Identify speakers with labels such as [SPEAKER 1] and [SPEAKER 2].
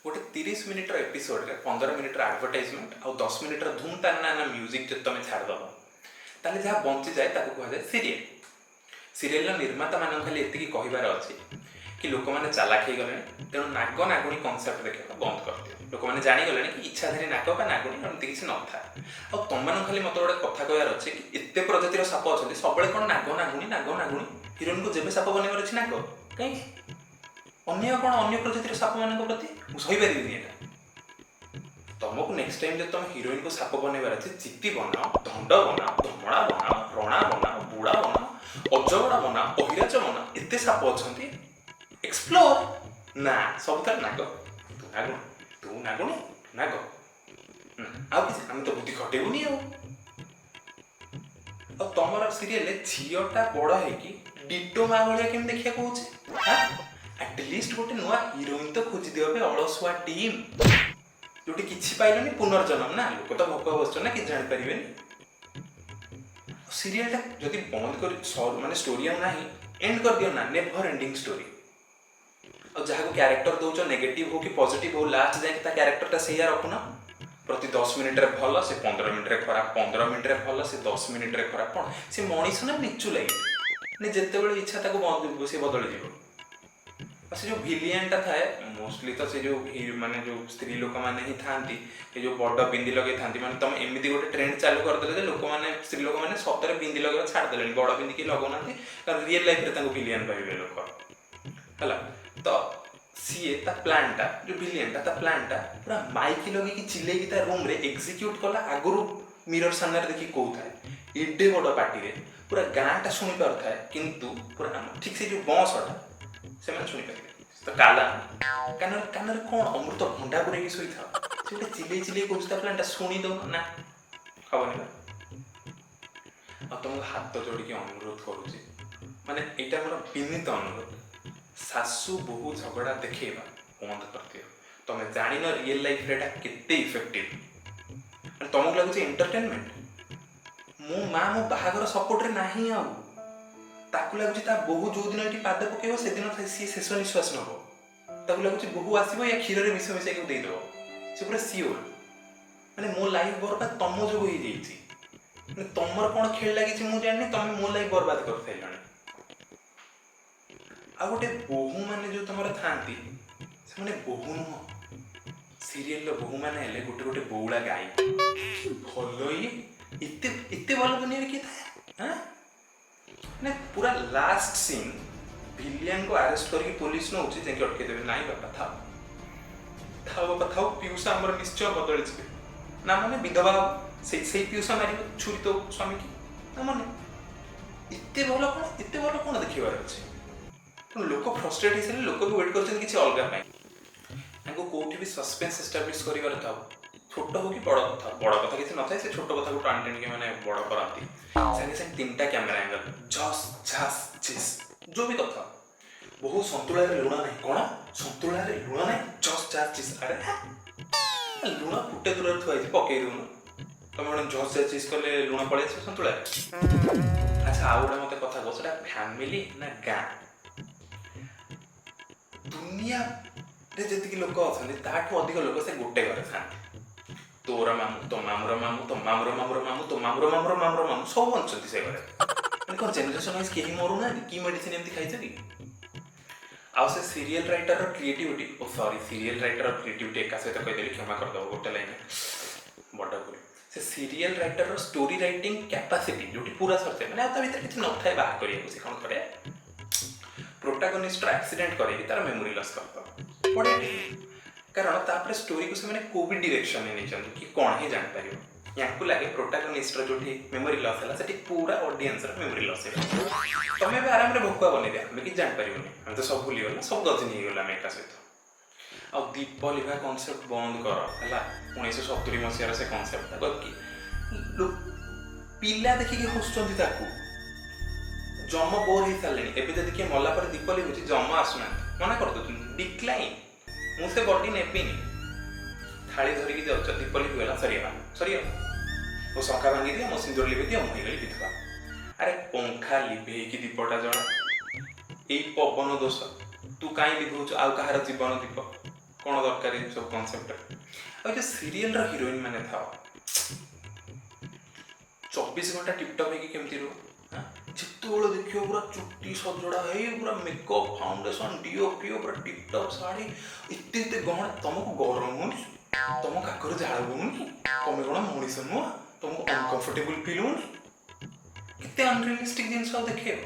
[SPEAKER 1] गोटे 30 मिनिटर एपिसोड रे 15 मिनिटर एडवर्टाइजमेंट और 10 मिनिटर धूम ताना म्यूजिक जो तुम छाड़देव ताले जहाँ बंची जाए ताको कहुए सीरियल। सीरियल निर्माता मान खाली एति कहबार अच्छे कि लोक मैंने चालाक हो गले तेणु नाग नागुणी कनसेप्ट देखा बंद कर दियो। लोक मैंने जानीगले कि इच्छाधारी नाग बा नागुणी एमती किसी न था। आ तुम मान खाली मत गोटे कथा कहबार अच्छे कि एत प्रजातिर साप अच्छा सब कौन नाग नागुणी हिरोइन को जेबे साप बनइबार अच्छी नाग कहीं अन्य कौन अन्य प्रजातिर साप मान प्रति सहीपर तुमको नेक्स्ट टाइम जब तुम हिरोइन को साप बनइबार अच्छे चित्ती बनाओ, दंड बनाओ, धमड़ा बनाओ, रणा बनाओ, बुड़ा बनाओ, अजगड़ा बनाओ, अहिराज बनाओ, एत साप अच्छा एक्सप्लोर ना सब तर नाग तू नागुणी नाग आ कि तो बुद्धि खटेबुनि तुम सीरियल झीटा बड़ है डिटो माँ भाया केम देखा कहे एटलिस्ट गोटे नुआ हिरोइन तो खोजी दियो अलसुआ टीम जोटी किछि पाइलनि पुनर्जन्म ना लोक तो भोक बस ना कि जापर सीरियल जदि बंद कर माने स्टोरी ना एंड कर दियो ना नेवर एंडिंग स्टोरी और जहाँ को क्यारेक्टर दौच नेगेटिव हो कि पॉजिटिव हो लास्ट जाए क्यारेक्टर से रखुना प्रति 10 मिनिट भल से 15 मिनिट खराब 15 मिनिट भल से 10 मिनिट खराब कौन से मनीष ना निचु लगे जिते इच्छा से बदल जाए से जो भिलियनटा थाए मोस्टली तो से जो माने जो स्त्री लोक मैंने ही था जो बड़ बिंदी लगे था मैंने तुम एमती गोटे ट्रेंड चालू करदे लोक मैंने स्त्री लोक मैंने सतरे बिंदी लगे छाड़दे बड़ बिंदी कि लगौना कारण रियल लाइफ में भिलियन पाइबे लोक है तो सीए ता प्लानटा जो भिलियनटा प्लानटा पूरा माइक लगे चिल्ले रूम रे एग्जीक्यूट कला आगुरी मिरर सामने देखी कौन एडे बड़ पार्टी पूरा गाँटा शुणी पार था किंतु पूरा ठीक से जो बसटा से शुणी पारे तो काला कान कौन अमृत भंडा पूरे शोई था गोटे चिल्ले चिल्ले कौन प्लानटा शुणी दो ना हबनी तुमको हाथ जोड़ी अनुरोध करुचे माने यहाँ मोर विनीत अनुरोध सासू बहु झगड़ा देखा बंद कर दियो। तुम जान रियल लाइफ रे केते इफेक्टिव तुमको लगुच एंटरटेनमेंट मो माँ मो बाहागर सपोर्ट रे नाही ताकू लगुच बहु जो दिन ये पाद पकेब से दिन सी शेष निश्वास नब ताकू लगुच बहु आसो या क्षीर विष मिसाई देदेव से पूरा सियोर मैंने मो लाइफ बर्बाद तुम जो हो तुम कौन खेल लगी मुझे जानी तुम मो लाइफ बर्बाद कर सारे आ गोटे बोहू मैंने जो तुम था से बोहू नुह सीरियल बोहू मैंने गोटे गोटे बौला गाई भल ये भल दुनिया किए था हाँ पूरा लास्ट सीन भिलियन को अरेस्ट करके पुलिस नौ जाकि अटकईदेवे नाई बापा था बापा था पीयूषा आमर निश्चय बदल ना मैंने विधवा से पीयूषा मार छुरी तो स्वामी की ना मैंने एत भल कौन देखार अच्छे लोक फ्रस्ट्रेट हो सारे लोक भी वेट कर किसी अलग कौटी भी सस्पेंस एस्टाब्लिश कर छोट हो कि बड़ कथा किसी न से छोट कथा को टाणी टाणी मैंने बड़ करती सागे सागे 3टा कैमेरा एंगल झस झस झिस जो भी कथा बहु सतुला लुण ना कौन सतुला लुण ना झस झस झिस अरे लुण फुटे दूर थुआई पकई दून तुम गोटे झस झस झिस कले लुण पड़े सतुला अच्छा आ गोटे मत कथा कह से फैमिली ना गाँ दुनिया रे जी लोक अच्छा अधिक लोक से गोटे घर था तोर मामू तो मामूर मामू तो मामूर मामूर मामू तो मामूर मामूर मामूर मामू सब अच्छा से घरे कौन जेनेरेशन वाइज कहीं मरुना कि मेडिसिन एमती खाई आउ से serial writer creativity sorry serial writer creativity एका सहित कहीदेली क्षमा करदेव गोटे लाइन बड़ से serial writer story writing capacity जो पूरा सरते मैंने भीतर किसी न था बाहर करने से कौन करे प्रोटागनिस्ट एक्सीडेंट करेगी तार मेमोरी लॉस कर पड़े कारण तापर स्टोरी को से कोविड डायरेक्शन में नहीं कि कौन ही जान पारियो यहाँ लगे प्रोटागनिस्ट जो मेमोरी लॉस है से पूरा ऑडियंस मेमोरी लॉस है तुम भी आराम से भोकुआ बन दिया हमें कि जानपर हम तो सब भूलीगला सब गजनी होगा एक सहित आ दीप लिखा कनसेप्ट बंद कर है 1970 मसीहार से कनसेप्ट कि पिला देखिए हसुँच जम बोर हो सारे एवं जब किए मला पर दीप लिखुची जम आसुना मना कर दे डिक्लाइन मुझे बडी नेबिनी थाली धरिकी जाऊँ दीप लिखिगला सरीगला वो शंका भांगी दिया मो सिंदूर लिभे दिया मुझे विधवा अरे पंखा लिभे कि दीपटा जड़ा यही पवन दोष तू कहीं लिभुच आउ कहार जीवन दीप କ'ଣ ଦରକାର ଏ ସବୁ କନସେପ୍ଟ। ଆଉ ଯେ ସିରିଏଲର ହିରୋଇନ୍ ମାନେ ଥାଅ 24 ଘଣ୍ଟା ଟିପଟପ୍ ହେଇକି କେମିତି ରୁହ, ଯେତେବେଳେ ଦେଖିବ ପୁରା ଚୁଟି ସଜଡ଼ା ହେଇ ପୁରା ମେକଅପ୍ ଫାଉଣ୍ଡେସନ୍ ଡିଓ ଫିଓ ପୁରା ଟିପଟପ୍ ଶାଢ଼ୀ ଏତେ ଏତେ ଗହଣା, ତମକୁ ଗରମ ହଉନି? ତମ କାକର ଝାଳ ବହୁନି? ତମେ କ'ଣ ମଣିଷ ନୁହଁ? ତମକୁ ଅନକମ୍ଫର୍ଟେବୁଲ୍ ଫିଲ୍ ହଉନି? କେତେ ଅନରିୟଲିଷ୍ଟିକ୍ ଜିନିଷ ଆଉ ଦେଖେଇବ।